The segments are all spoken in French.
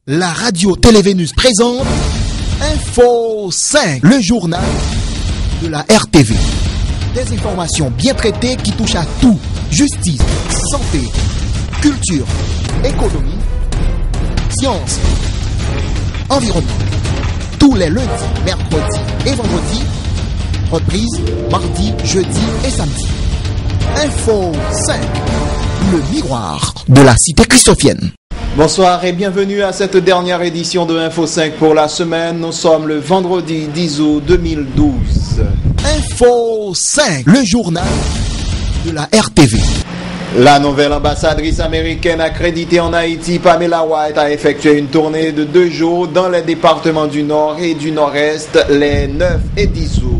La radio Télévénus présente Info 5, le journal de la RTV. Des informations bien traitées qui touchent à tout. Justice, santé, culture, économie, sciences, environnement. Tous les lundis, mercredis et vendredis. Reprise mardi, jeudi et samedi. Info 5, le miroir de la cité christophienne. Bonsoir et bienvenue à cette dernière édition de Info 5 pour la semaine. Nous sommes le vendredi 10 août 2012. Info 5, le journal de la RTV. La nouvelle ambassadrice américaine accréditée en Haïti, Pamela White, a effectué une tournée de 2 jours dans les départements du Nord et du Nord-Est les 9 et 10 août.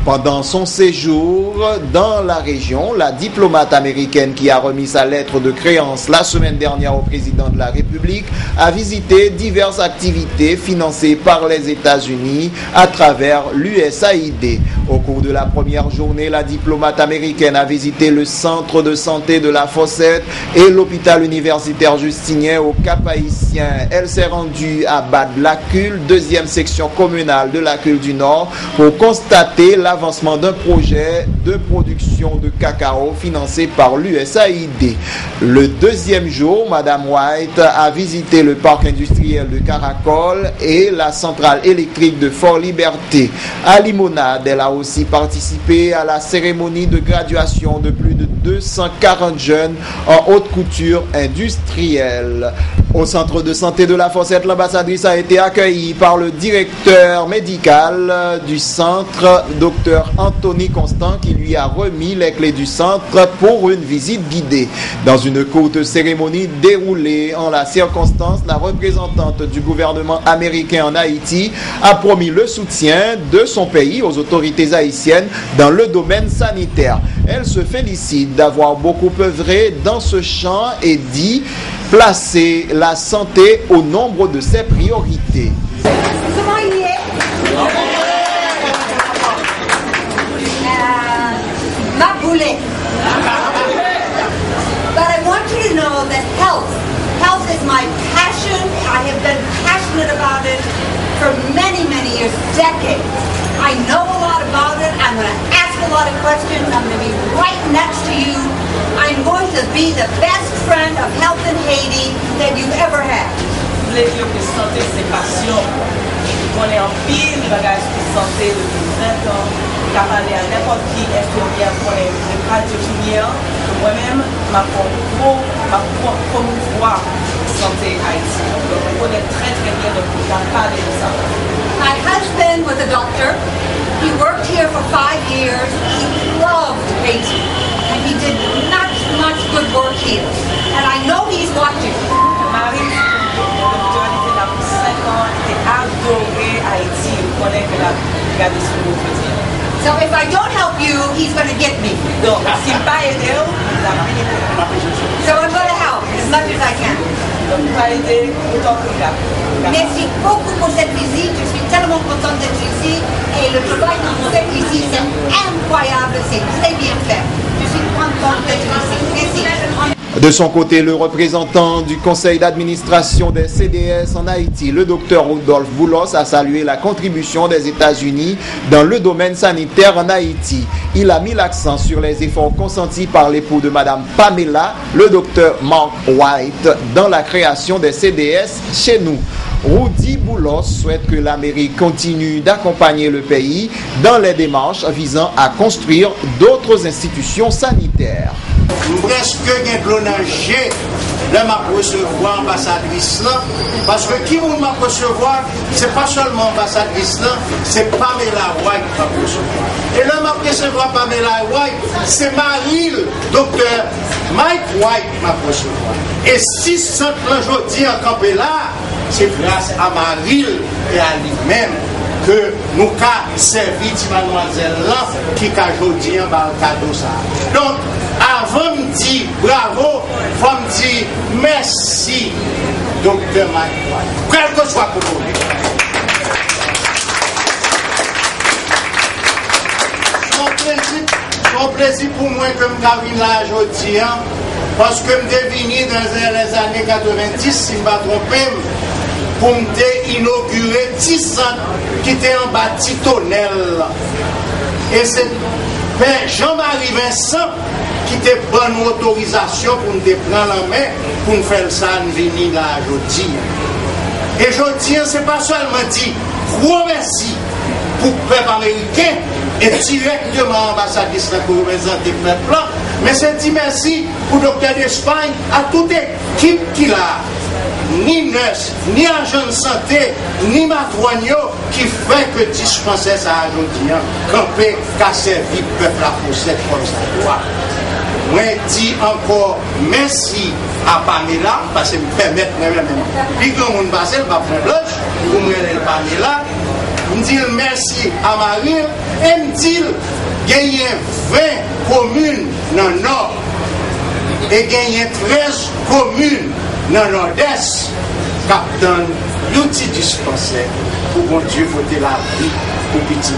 Pendant son séjour dans la région, la diplomate américaine qui a remis sa lettre de créance la semaine dernière au président de la République a visité diverses activités financées par les États-Unis à travers l'USAID. Au cours de la première journée, la diplomate américaine a visité le centre de santé de la Fossette et l'hôpital universitaire Justinien au Cap-Haïtien. Elle s'est rendue à Bad-Lacule, deuxième section communale de Lacule du Nord, pour constater l'avancement d'un projet de production de cacao financé par l'USAID. Le deuxième jour, Madame White a visité le parc industriel de Caracol et la centrale électrique de Fort-Liberté. À Limonade, elle a aussi participé à la cérémonie de graduation de plus de 240 jeunes en haute couture industrielle. Au centre de santé de la Fossette, l'ambassadrice a été accueillie par le directeur médical du centre, Dr Anthony Constant, qui lui a remis les clés du centre pour une visite guidée. Dans une courte cérémonie déroulée en la circonstance, la représentante du gouvernement américain en Haïti a promis le soutien de son pays aux autorités haïtiennes dans le domaine sanitaire. Elle se félicite d'avoir beaucoup œuvré dans ce champ et dit placer la santé au nombre de ses priorités. But I want you to know that health is my passion. I have been passionate about it for many, many years, decades. I know a lot about it. I'm going to ask a lot of questions. I'm going to be right next to you. I'm going to be the best friend of health in Haiti that you've ever had. Santé, c'est passion. On est en pile de bagages de santé depuis 20 ans. Je peux parler à n'importe qui infirmière pour les radiopinières. Moi-même, ma promouvoir santé haïtienne. Donc, on connaît très très bien de parler de ça. My husband was a doctor. He worked here for 5 years. He loved Haiti. And he did not much good work here. And I know he's watching. Marie, docteur, il était là pour 5 ans. Il était adoré Haïti. Il connaît que la garde sur le quotidien. So if I don't help you, he's going to get me. Donc, si je ne pas aider, il a rien fait. So I'm going to help as much as I can. Donc, il va aider autant que là. Merci beaucoup pour cette visite. Je suis tellement contente d'être ici. Et le travail que vous faites ici, c'est incroyable. C'est très bien fait. Je suis contente d'être ici. Merci. De son côté, le représentant du conseil d'administration des CDS en Haïti, le docteur Rodolphe Boulos, a salué la contribution des États-Unis dans le domaine sanitaire en Haïti. Il a mis l'accent sur les efforts consentis par l'époux de Madame Pamela, le docteur Mark White, dans la création des CDS chez nous. Rudy Boulos souhaite que l'Amérique continue d'accompagner le pays dans les démarches visant à construire d'autres institutions sanitaires. Presque un clonage de ma recevoir ambassadrice là, parce que qui vous m'a recevoir, c'est pas seulement ambassadrice là, c'est Pamela White qui m'a recevoir. Et là m'a recevoir Pamela White, c'est Maril, docteur Mike White qui m'a recevoir. Et si ce aujourd'hui en campé là, c'est grâce à Maril et à lui-même que nous avons servi de mademoiselle là qui a aujourd'hui un cadeau ça. Donc, avant de dire bravo, il faut me dire merci, docteur Mike. Quel que soit pour vous. C'est un plaisir pour moi que je vienne là aujourd'hui, parce que je suis venu dans les années 90, si je ne me trompe pas, pour inaugurer 10 centres qui étaient en bas de Tonnel. Et c'est Jean-Marie Vincent qui te bonne autorisation pour nous prendre la main pour nous faire ça, nous venir là aujourd'hui. Et aujourd'hui, ce n'est pas seulement dit gros merci pour le peuple américain et directement l'ambassadrice pour représenter le peuple, mais c'est dit merci pour le docteur d'Espagne, à toute équipe qui l'a. Ni nurse, ni agent de santé, ni matroigno qui fait que dispenser ça aujourd'hui, camper, qu'à servir le peuple à possède comme ça. Moi, je dis encore merci à Pamela, parce que me permettre moi-même, puis que mon passé, va prendre blanche, pour me dire Pamela, je dis merci à Marie, et me dis qu'il y a 20 communes dans le nord, et qu'il y a 13 communes dans le nord-est, captain, l'outil dispensaire, pour bon Dieu voter la vie, pour petit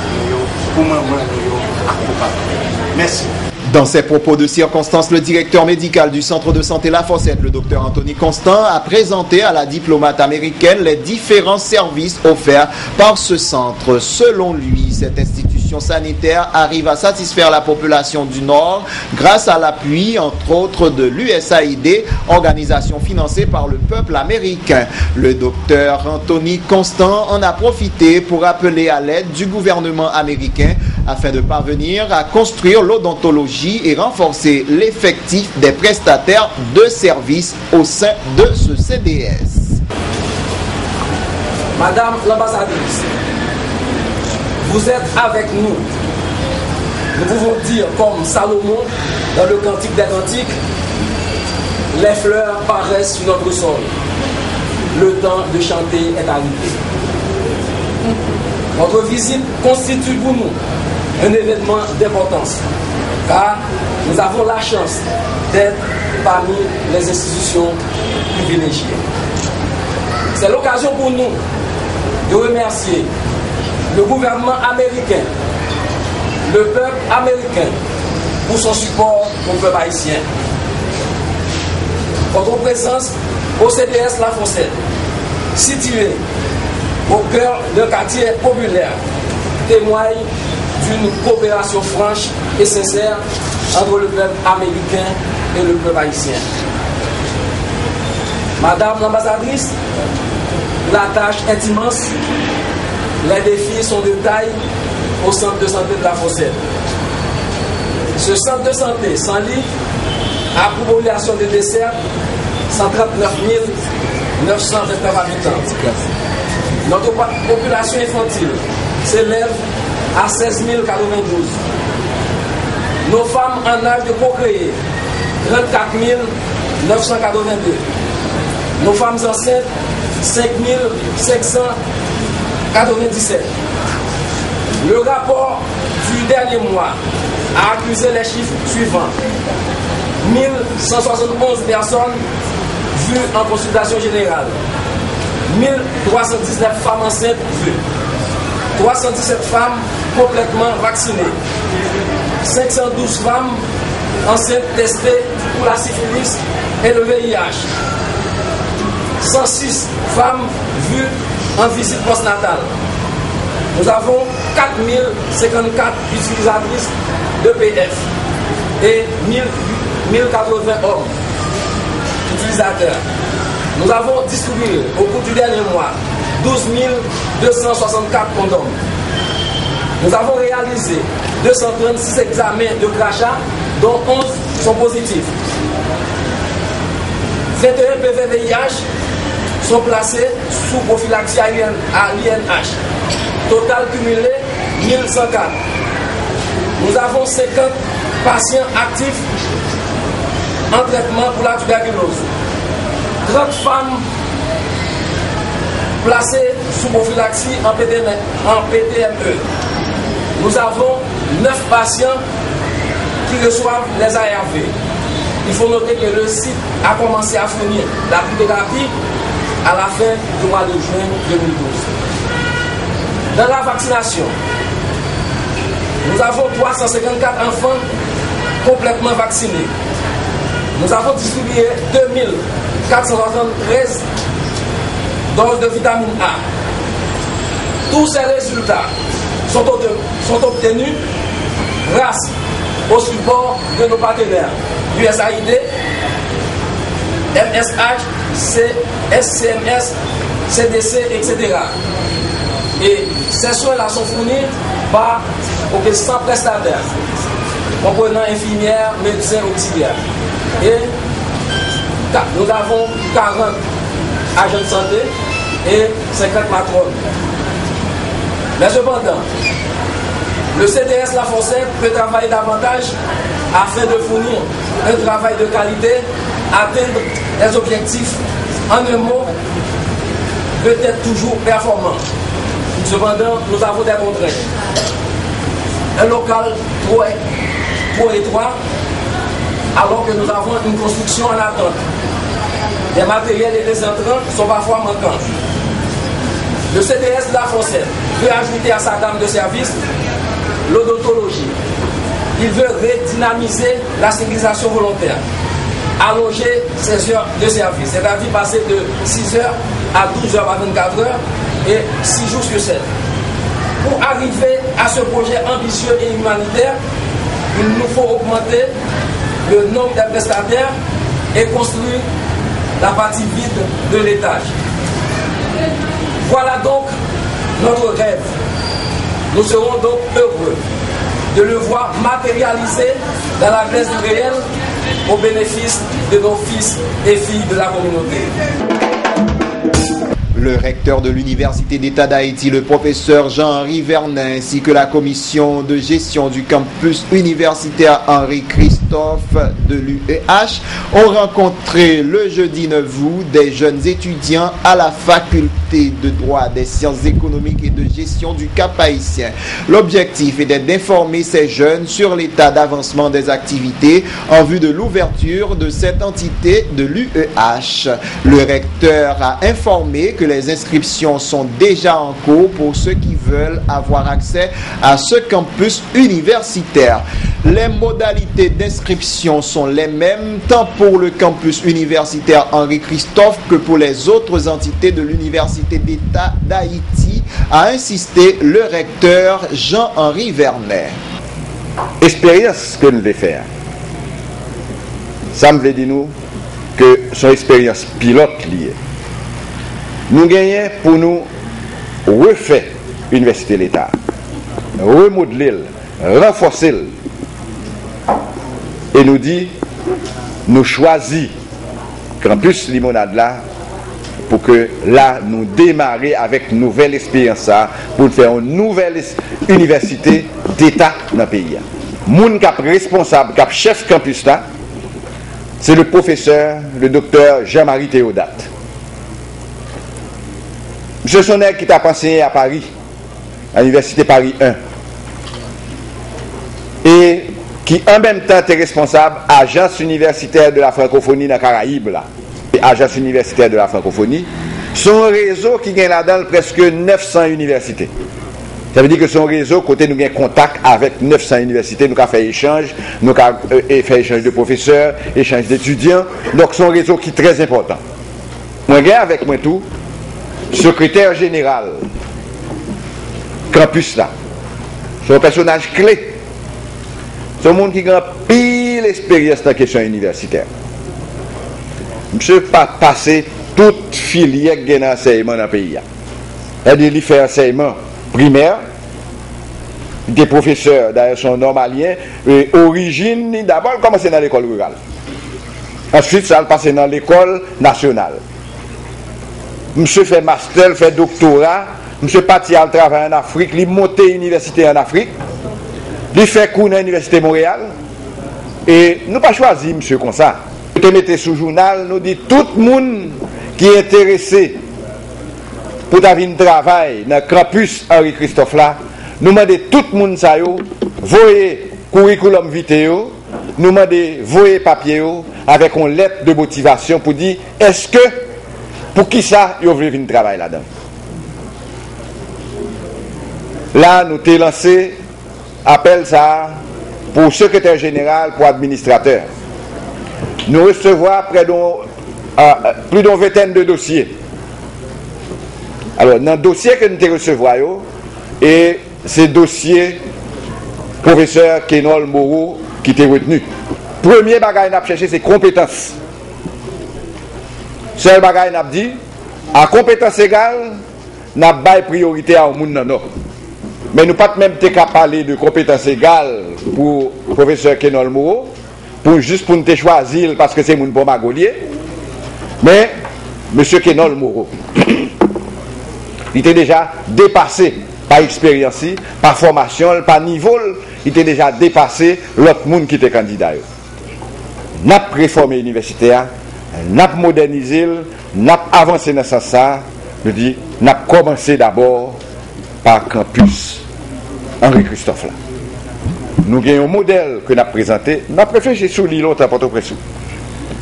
pour maman, pour papa. Merci. Dans ses propos de circonstance, le directeur médical du centre de santé La Fossette, le docteur Anthony Constant, a présenté à la diplomate américaine les différents services offerts par ce centre. Selon lui, cette institution sanitaire arrive à satisfaire la population du Nord grâce à l'appui, entre autres, de l'USAID, organisation financée par le peuple américain. Le docteur Anthony Constant en a profité pour appeler à l'aide du gouvernement américain afin de parvenir à construire l'odontologie et renforcer l'effectif des prestataires de services au sein de ce CDS. Madame l'ambassadrice, vous êtes avec nous. Nous pouvons dire, comme Salomon dans le Cantique des Cantiques, les fleurs paraissent sur notre sol. Le temps de chanter est arrivé. Votre visite constitue pour nous un événement d'importance, car nous avons la chance d'être parmi les institutions privilégiées. C'est l'occasion pour nous de remercier le gouvernement américain, le peuple américain pour son support au peuple haïtien. Votre présence au CDS La Fossette, situé au cœur d'un quartier populaire, témoigne d'une coopération franche et sincère entre le peuple américain et le peuple haïtien. Madame l'ambassadrice, la tâche est immense, les défis sont de taille au centre de santé de La Fossette. Ce centre de santé s'enlit à population de dessert 139 929 habitants. Notre population infantile s'élève à 16 092. Nos femmes en âge de procréer, 34 982. Nos femmes enceintes, 5 597. Le rapport du dernier mois a accusé les chiffres suivants. 1171 personnes vues en consultation générale. 1319 femmes enceintes vues. 317 femmes complètement vaccinées. 512 femmes enceintes testées pour la syphilis et le VIH. 106 femmes vues en visite postnatale. Nous avons 4054 utilisatrices d'EPF et 1080 hommes utilisateurs. Nous avons distribué au cours du dernier mois 12 264 condoms. Nous avons réalisé 236 examens de crachat, dont 11 sont positifs. 21 PV-VIH sont placés sous prophylaxie à l'INH. Total cumulé 1104. Nous avons 50 patients actifs en traitement pour la tuberculose. 30 femmes placées sous prophylaxie en PTME. Nous avons 9 patients qui reçoivent les ARV. Il faut noter que le site a commencé à fournir la thérapie à la fin du mois de juin 2012. Dans la vaccination, nous avons 354 enfants complètement vaccinés. Nous avons distribué 2473 doses de vitamine A. Tous ces résultats sont obtenus grâce au support de nos partenaires USAID, MSH, SCMS, CDC, etc. Et ces soins-là sont fournis par 100 prestataires, comprenant infirmières, médecins, auxiliaires. Et nous avons 40 agents de santé et 50 matrones. Mais cependant, le CDS La Fossette peut travailler davantage afin de fournir un travail de qualité, atteindre les objectifs. En un mot, peut-être toujours performant. Cependant, nous avons des contraintes. Un local trop étroit, alors que nous avons une construction en attente. Les matériels et les entrants sont parfois manquants. Le CDS de La Fossette veut ajouter à sa gamme de services l'odontologie. Il veut redynamiser la stérilisation volontaire, allonger ses heures de service, c'est-à-dire passer de 6 heures à 12 heures à 24 heures et 6 jours sur 7. Pour arriver à ce projet ambitieux et humanitaire, il nous faut augmenter le nombre de prestataires et construire la partie vide de l'étage. Voilà donc notre rêve. Nous serons donc heureux de le voir matérialisé dans la glace du réel au bénéfice de nos fils et filles de la communauté. Le recteur de l'Université d'État d'Haïti, le professeur Jean-Henri Vernet, ainsi que la commission de gestion du campus universitaire Henri-Christophe de l'UEH ont rencontré le jeudi 9 août des jeunes étudiants à la faculté de droit des sciences économiques et de gestion du Cap haïtien. L'objectif était d'informer ces jeunes sur l'état d'avancement des activités en vue de l'ouverture de cette entité de l'UEH. Le recteur a informé que les inscriptions sont déjà en cours pour ceux qui veulent avoir accès à ce campus universitaire. Les modalités d'inscription sont les mêmes tant pour le campus universitaire Henri-Christophe que pour les autres entités de l'Université d'État d'Haïti, a insisté le recteur Jean-Henri Vernet. Expérience que nous devons faire, ça me veut dire nous que son expérience pilote liée. Nous gagnons pour nous refaire l'Université de l'État, remodeler, renforcer. Et nous dit, nous choisissons Campus Limonade là, pour que là, nous démarrer avec une nouvelle expérience pour faire une nouvelle université d'État dans le pays. Moun cap responsable, cap chef campus là, c'est le professeur, le docteur Jean-Marie Théodate. M. Sonnet qui t'a enseigné à Paris, à l'Université Paris 1, et qui en même temps est responsable agence universitaire de la francophonie dans les Caraïbes, là. Agence universitaire de la francophonie, son réseau qui gagne là-dedans presque 900 universités. Ça veut dire que son réseau, côté nous avons contact avec 900 universités, nous avons fait échange, nous avons fait échange de professeurs, échange d'étudiants, donc son réseau qui est très important. Moi, j'ai avec moi tout, secrétaire général, campus là, c'est un personnage clé. C'est un monde qui a pile expérience dans la question universitaire. Monsieur pas passé toute filière qui a enseignement dans le pays. Il fait enseignement primaire, des professeurs, d'ailleurs sont normaliens, et origine, d'abord il commence dans l'école rurale. Ensuite, ça passe dans l'école nationale. Monsieur fait master, fait doctorat, monsieur parti à travailler en Afrique, il monte université en Afrique, il fait cours dans l'université de Montréal, et nous pas choisi monsieur comme ça. Nous mettons sous journal, nous dit tout le monde qui est intéressé pour venir travailler dans le campus Henri-Christophe là, nous demandons tout le monde ça yo, voyez curriculum vitae, nous demandons voyez papier avec une lettre de motivation pour dire est-ce que pour qui ça vous voulez venir travailler là-dedans. Là nous t'ai lancé appel ça pour secrétaire général, pour administrateur. Nous recevons plus d'une vingtaine de dossiers. Alors, dans le dossier que nous recevons, et c'est le dossier professeur Kenol Moreau qui était retenu. Premier bagage qu'on a cherché, c'est compétence. Seul bagage qu'on a dit, à compétence égale, nous avons priorité à un monde non. Mais nous pas même été capable de parler de compétence égale pour le professeur Kenol Moreau, juste pour nous choisir parce que c'est mon bon magolier. Mais M. Kenol Moreau, il était déjà dépassé par expérience, par formation, par niveau, il était déjà dépassé l'autre monde qui était candidat. Nous avons réformé l'université, nous avons modernisé, nous avons avancé dans ce sens. Je dis, nous avons commencé d'abord par campus Henri Christophe là. Nous avons un modèle que nous avons présenté, nous avons réfléchi sur l'île à Port-au-Prince.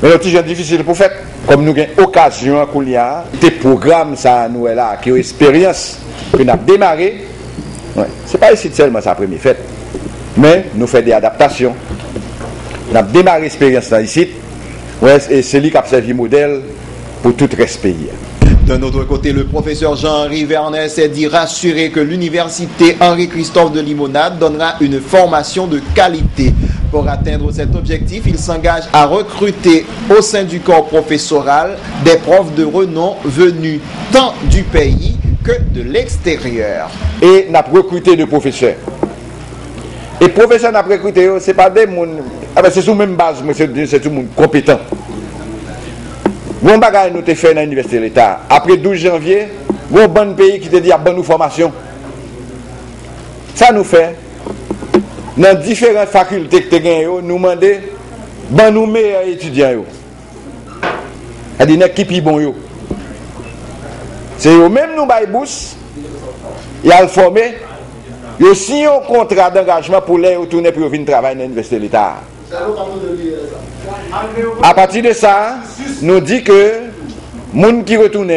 Mais le petit difficile pour faire, comme nous avons occasion à Koulia, des programmes ça nous est là, qui ont expérience que nous avons démarré. Ouais. Ce n'est pas ici seulement sa première fête, mais nous faisons des adaptations. Nous avons démarré l'expérience là ici, ouais, et c'est lui qui a servi modèle pour tout le reste pays. D'un autre côté, le professeur Jean-Henri Vernet s'est dit rassuré que l'université Henri-Christophe de Limonade donnera une formation de qualité. Pour atteindre cet objectif, il s'engage à recruter au sein du corps professoral des profs de renom venus tant du pays que de l'extérieur. Et n'a recruté de professeurs. Et professeurs n'a recruté, ce n'est pas des gens, c'est sous même base, mais c'est tout le monde compétent. Bon bagage nous avons fait dans l'université de l'État. Après 12 janvier, bon bon pays qui te dit à bonne formation. Ça nous fait, dans différentes facultés que tu as, nous demandons, bon nous meilleurs étudiants. C'est-à-dire, qui bon yo. C'est eux même nous bail bourse, ils ont formé, ils ont signé un contrat d'engagement pour les retourner pour venir travailler dans l'université de l'État. À partir de ça, nous dit que les gens qui retournent,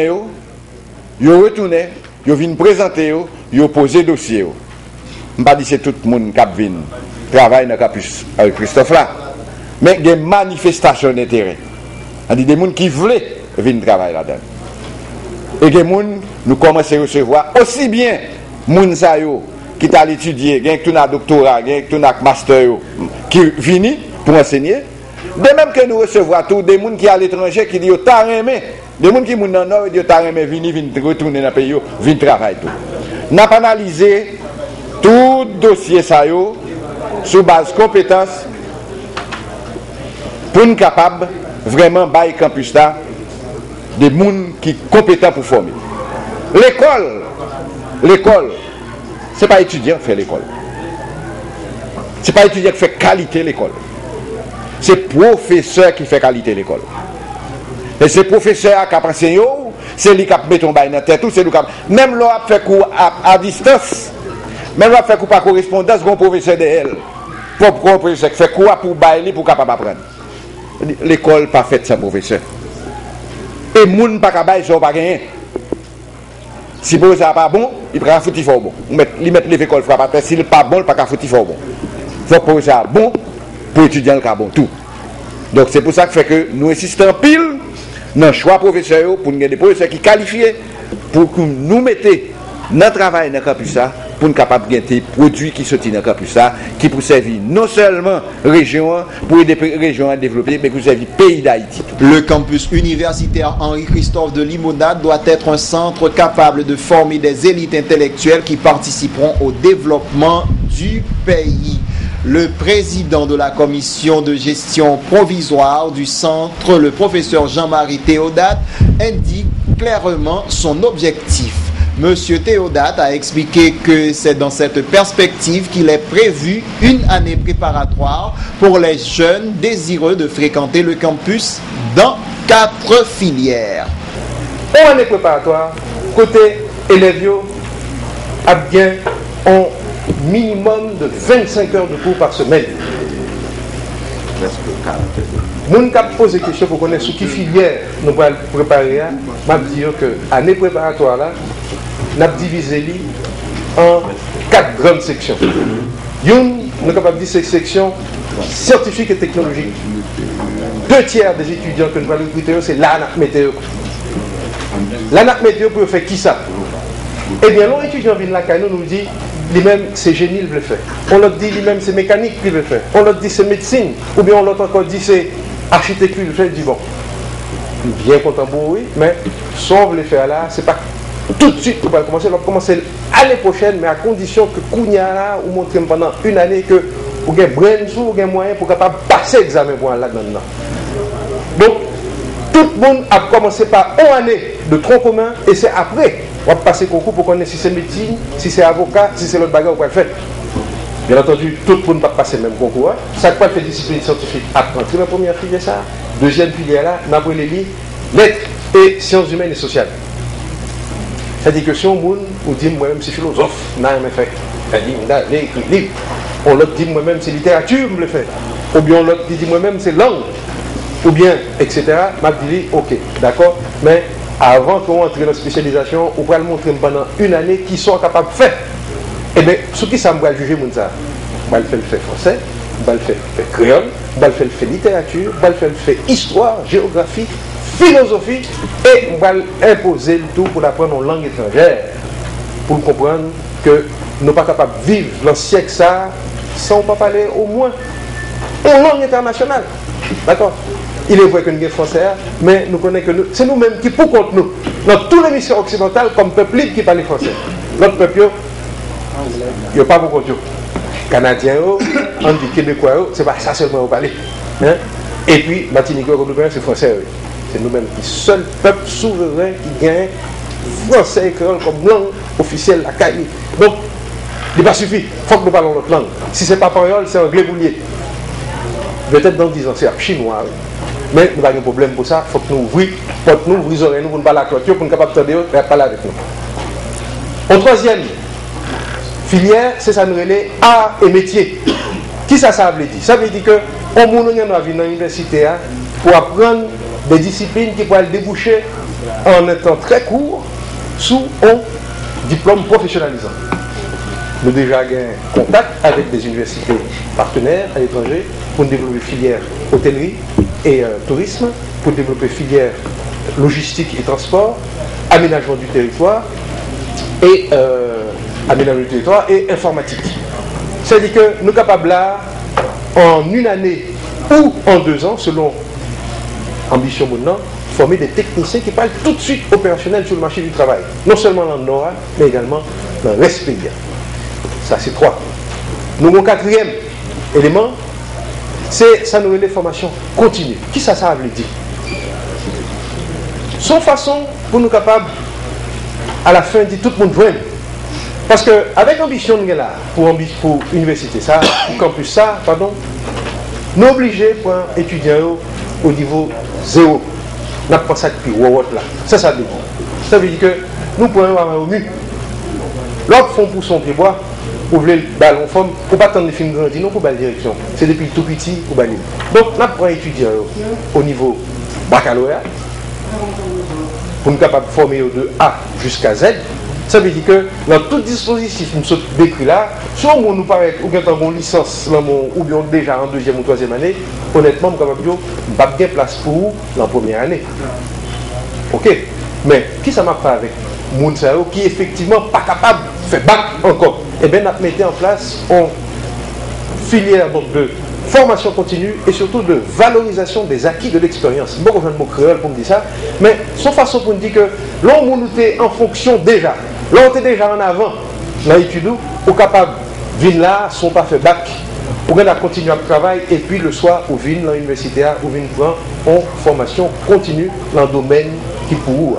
ils retournent, ils viennent présenter, ils posent dossier. Je ne pas dire que c'est tout le monde qui vient travailler dans le campus avec Christophe là. Mais il y a des manifestations d'intérêt. Il y a des gens qui veulent venir travailler là-dedans. Et il y a des gens nous commençons à recevoir aussi bien les gens qui ont étudié, qui ont un doctorat, qui ont un master, qui viennent pour enseigner. De même que nous recevons tous des gens qui sont à l'étranger qui disent t'as aimé, des gens qui sont dans le nord qui disent t'as aimé, venir retourner dans le pays, venir travailler tout. Nous avons analysé tout dossier ça sur base compétence pour nous capables vraiment bailler campus là des gens qui sont compétents pour former. L'école, c'est pas étudiant qui fait l'école. C'est pas étudiant qui fait qualité l'école. C'est professeur qui fait qualité l'école. Et c'est professeur qui a enseigné, c'est lui qui a mis ton bail dans la tête, c'est lui qui a... Même là, fait cours à distance, même là, fait cours par correspondance, un professeur de elle. Propre professeur qui fait cours pour bailler, pour capable apprendre. L'école pas faite sans professeur. Et moun pas capable, ils pas gagné. Si le professeur n'est pas bon, il prend un foutu fort bon. Il met l'école frappe à s'il n'est pas bon, il ne peut pas foutu fort bon. Il faut que le professeur soit bon pour étudier le cas bon tout. Donc c'est pour ça que nous insistons pile dans le choix professeur pour nous des professeurs qui qualifiés pour que nous mettions notre travail dans le campus pour nous capables de gagner des produits qui sortent dans le campus qui pour servir non seulement région pour aider régions à développer mais pour servir le pays d'Haïti. Le campus universitaire Henri-Christophe de Limonade doit être un centre capable de former des élites intellectuelles qui participeront au développement du pays. Le président de la commission de gestion provisoire du centre, le professeur Jean-Marie Théodate, indique clairement son objectif. Monsieur Théodate a expliqué que c'est dans cette perspective qu'il est prévu une année préparatoire pour les jeunes désireux de fréquenter le campus dans 4 filières. Une année préparatoire, côté élèves, a bien un minimum de 25 heures de cours par semaine. Moun kap pose des questions pour connaître sous qui filière nous allons préparer, je vais dire que l'année préparatoire là, nous avons divisé en 4 grandes sections. Une, nous sommes capables de dire cette section scientifique et technologique. 2 tiers des étudiants que nous allons recruter, c'est l'ANAC météo. L'ANAC météo pour faire qui ça? Eh bien, l'on étudiant vient là, nous dit, lui-même, c'est génie, il veut faire. On leur dit, lui-même, c'est mécanique qu'il veut faire. On leur dit, c'est médecine. Ou bien on leur encore dit, c'est architecture, il veut faire. Il dit, bon, bien content pour oui, mais si on veut le faire là, c'est pas tout de suite qu'on va commencer. On va commencer l'année prochaine, mais à condition que Kounia là, ou montrer pendant une année que vous avez brain sous, vous avez moyen pour capable passer l'examen pour là dedans. Donc, tout le monde a commencé par une année de tronc commun et c'est après on va passer concours pour connaître si c'est médecine, si c'est avocat, si c'est l'autre bagarre ou quoi le faire. Bien entendu, tout le monde ne va pas passer le même concours. Ça quoi fait discipline scientifique apprendre la première filière ça, deuxième filière là, n'a pas les livres, lettres et sciences humaines et sociales. C'est-à-dire que si on monde ou dit moi-même c'est philosophe, n'a rien fait. C'est-à-dire on écrit livre. On l'autre dit moi-même c'est littérature, me le fait. Ou bien l'autre dit moi-même c'est langue. Ou bien, etc. m'a dit, ok, d'accord, mais avant qu'on entre dans la spécialisation, on va le montrer pendant une année qui sont capables de faire. Eh bien, ce qui ça me va juger, on va le faire français, on va le faire créole, on va le faire littérature, on va le faire histoire, géographie, philosophie, et on va imposer le tout pour l'apprendre en langue étrangère, pour comprendre que nous ne sommes pas capables de vivre dans le siècle ça, sans pas parler au moins en langue internationale. D'accord? Il est vrai que nous sommes français, mais nous connaissons que c'est nous-mêmes qui, pour contre nous, dans tout l'hémisphère occidental, comme peuple libre qui parle français. Notre peuple, il n'y a pas beaucoup de Canadiens, on dit Québécois, c'est pas ça seulement au parler. Hein? Et puis, Martiniquais, c'est français. C'est nous-mêmes qui seul peuple souverain qui gagne français et créole comme langue officielle, la CAI. Donc, il ne suffit, il faut que nous parlons notre langue. Si ce n'est pas parole, c'est anglais boulier. Peut-être dans 10 ans, c'est chinois. Mais nous n'avons pas de problème pour ça. Il faut que nous ouvrions les oreilles, nous ne pas la clôture pour nous capables de parler avec nous. En troisième filière, c'est ça nous relève art et métier. Qui ça veut dire? Ça veut dire que on va venir dans l'université pour apprendre des disciplines qui pourraient déboucher en un temps très court sous un diplôme professionnalisant. Nous avons déjà contact avec des universités partenaires à l'étranger pour développer filière hôtellerie et tourisme, pour développer filière logistique et transport, aménagement du territoire et informatique. C'est-à-dire que nous sommes capables là, en une année ou en 2 ans, selon ambition maintenant, former des techniciens qui parlent tout de suite opérationnels sur le marché du travail. Non seulement dans le Nord, mais également dans le reste du pays. Ça, c'est 3. Nous avons 4e élément, c'est ça nous les formations continues. Qui ça veut dire? Son façon pour nous capables, à la fin, de tout le monde joindre. Parce qu'avec l'ambition nous là, pour l'université, ça, pour campus ça, pardon, nous obligés pour un étudiant au niveau 0. Nous n'avons pas ça depuis là. Ça veut dire. Ça veut dire que nous pouvons avoir au mieux. L'autre font pour son pied bois. Vous voulez le ballon forme, pour pas attendre les films grandis, non pour la direction. C'est depuis tout petit pour balayer. Donc, nous avons étudié au niveau baccalauréat, pour nous capables de former de A jusqu'à Z. Ça veut dire que dans tout dispositif, nous sommes décrits là, soit on nous paraît, ou bien dans mon licence, ou bien déjà en 2e ou 3e année, honnêtement, nous sommes capables de pas bien place pour vous dans la première année. Ok? Mais qui ça m'a fait avec Mounsao qui effectivement pas capable de faire bac encore? Eh bien, nous mettons en place une filière donc, de formation continue et surtout de valorisation des acquis de l'expérience. Bon, je ne mot créole pour me dire ça, mais son façon pour me dire que l'on est en fonction déjà, l'on est déjà en avant dans l'étude, ou capable de venir là, sont pas fait bac, ou bien continuer à travailler et puis le soir, ou venir dans l'université, ou venir prendre en formation continue dans le domaine qui pour vous.